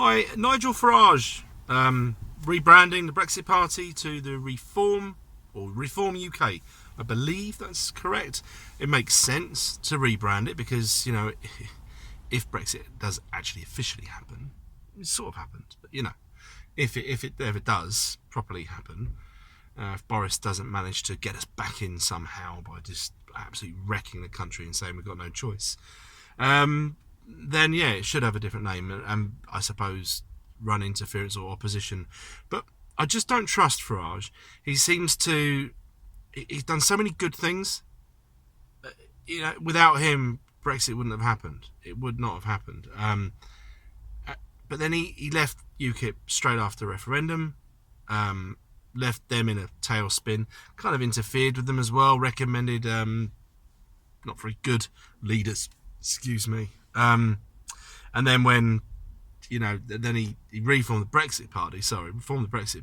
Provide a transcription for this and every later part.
Hi, Nigel Farrage, rebranding the Brexit Party to the Reform UK. I believe that's correct. It makes sense to rebrand it because, if Brexit does actually officially happen, it sort of happened, but if it ever does properly happen, if Boris doesn't manage to get us back in somehow by just absolutely wrecking the country and saying we've got no choice, then yeah, it should have a different name and I suppose run interference or opposition. But I just don't trust Farage. He's done so many good things. Without him, Brexit wouldn't have happened. It would not have happened. But then he left UKIP straight after the referendum, left them in a tailspin, kind of interfered with them as well, recommended not very good leaders, excuse me. And then when, then he reformed the Brexit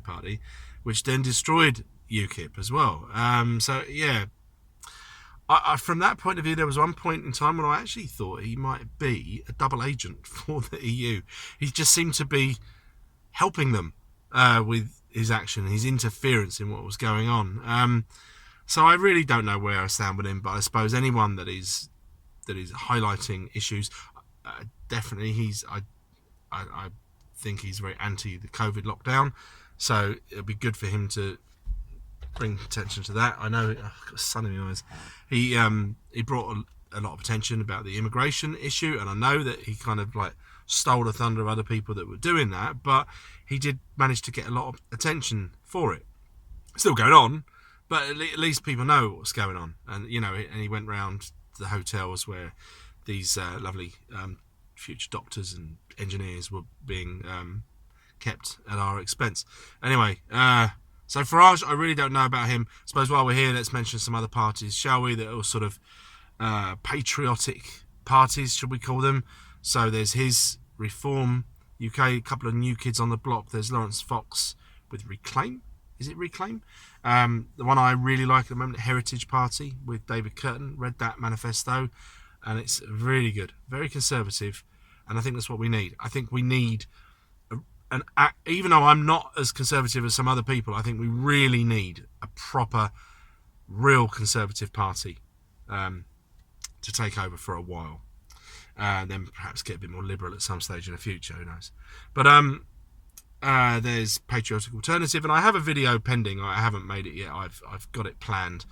Party, which then destroyed UKIP as well. So yeah, I from that point of view, there was one point in time when I actually thought he might be a double agent for the EU. He just seemed to be helping them with his action, his interference in what was going on. So I really don't know where I stand with him, but I suppose anyone that is highlighting issues, definitely I think he's very anti the COVID lockdown, so it'll be good for him to bring attention to that. I know, I've got sun in my eyes. He brought a lot of attention about the immigration issue, and I know that he kind of like stole the thunder of other people that were doing that, but he did manage to get a lot of attention for it. It's still going on, but at least people know what's going on. And and he went round the hotels where these lovely future doctors and engineers were being kept at our expense. Anyway, so Farage, I really don't know about him. I suppose while we're here, let's mention some other parties, shall we, that are sort of patriotic parties, should we call them. So there's his Reform UK, a couple of new kids on the block. There's Lawrence Fox with Reclaim. Is it Reclaim? The one I really like at the moment, Heritage Party with David Curtin. Read that manifesto, and it's really good, very conservative, and I think that's what we need. I think we need even though I'm not as conservative as some other people, I think we really need a proper, real conservative party to take over for a while, and then perhaps get a bit more liberal at some stage in the future. Who knows? But there's Patriotic Alternative, and I have a video pending. I haven't made it yet. I've got it planned.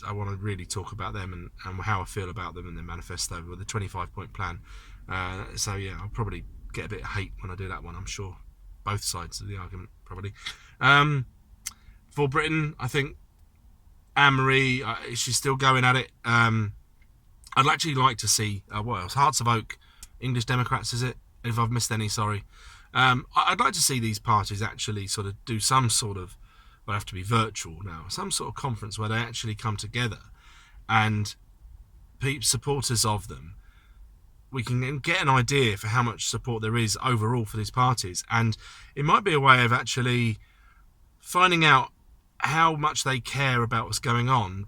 I want to really talk about them and how I feel about them and their manifesto with the 25-point plan. So yeah, I'll probably get a bit of hate when I do that one, I'm sure. Both sides of the argument, probably. For Britain, I think Anne-Marie, she's still going at it. I'd actually like to see, what else? Hearts of Oak, English Democrats, is it? If I've missed any, sorry. I'd like to see these parties actually sort of do some sort of, well, have to be virtual now, some sort of conference where they actually come together and supporters of them, we can get an idea for how much support there is overall for these parties. And it might be a way of actually finding out how much they care about what's going on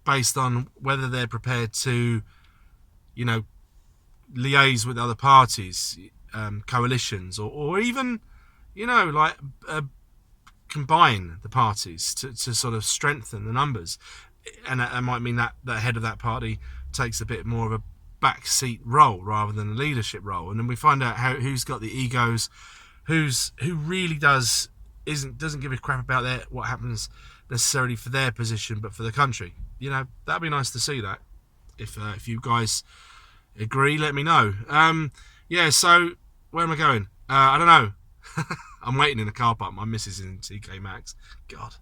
based on whether they're prepared to, liaise with other parties, coalitions, or even, combine the parties to sort of strengthen the numbers. And that might mean that the head of that party takes a bit more of a backseat role rather than a leadership role, and then we find out who's got the egos, who really doesn't give a crap about what happens necessarily for their position, but for the country. That'd be nice to see that. If you guys agree, let me know. So where am I going? I don't know. I'm waiting in the car park. My missus is in TK Maxx. God,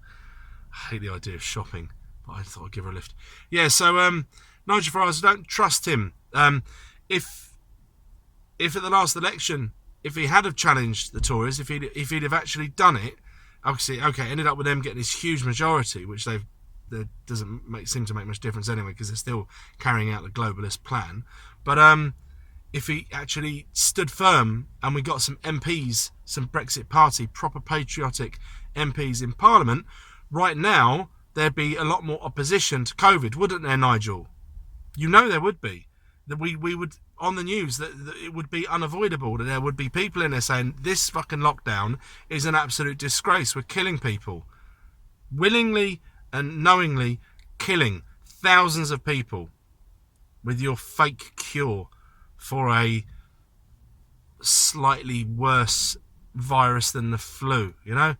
I hate the idea of shopping, but I thought I'd give her a lift. Nigel Farage, I don't trust him. If at the last election, if he had have challenged the Tories, if he'd have actually done it, obviously, ended up with them getting this huge majority, which that doesn't seem to make much difference anyway, because they're still carrying out the globalist plan. But if he actually stood firm and we got some MPs, some Brexit Party, proper patriotic MPs in Parliament, right now there'd be a lot more opposition to COVID, wouldn't there, Nigel? There would be. that we would, on the news, that it would be unavoidable, that there would be people in there saying this fucking lockdown is an absolute disgrace. We're killing people. Willingly and knowingly killing thousands of people with your fake cure for a slightly worse virus than the flu, you know?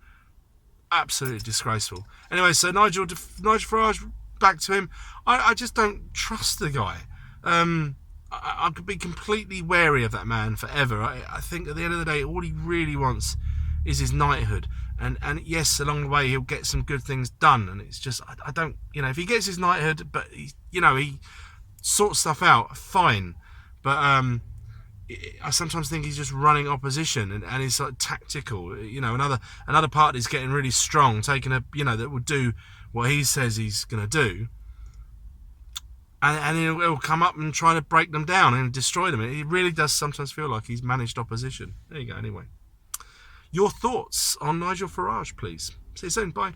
Absolutely disgraceful. Anyway, so Nigel Farrage, back to him. I just don't trust the guy. I could be completely wary of that man forever. I think at the end of the day, all he really wants is his knighthood. And yes, along the way, he'll get some good things done. And it's just, I don't, if he gets his knighthood, but, he sorts stuff out, fine. But I sometimes think he's just running opposition and he's like tactical. Another party's getting really strong, taking that will do what he says he's going to do. And he'll come up and try to break them down and destroy them. It really does sometimes feel like he's managed opposition. There you go, anyway. Your thoughts on Nigel Farrage, please. See you soon. Bye.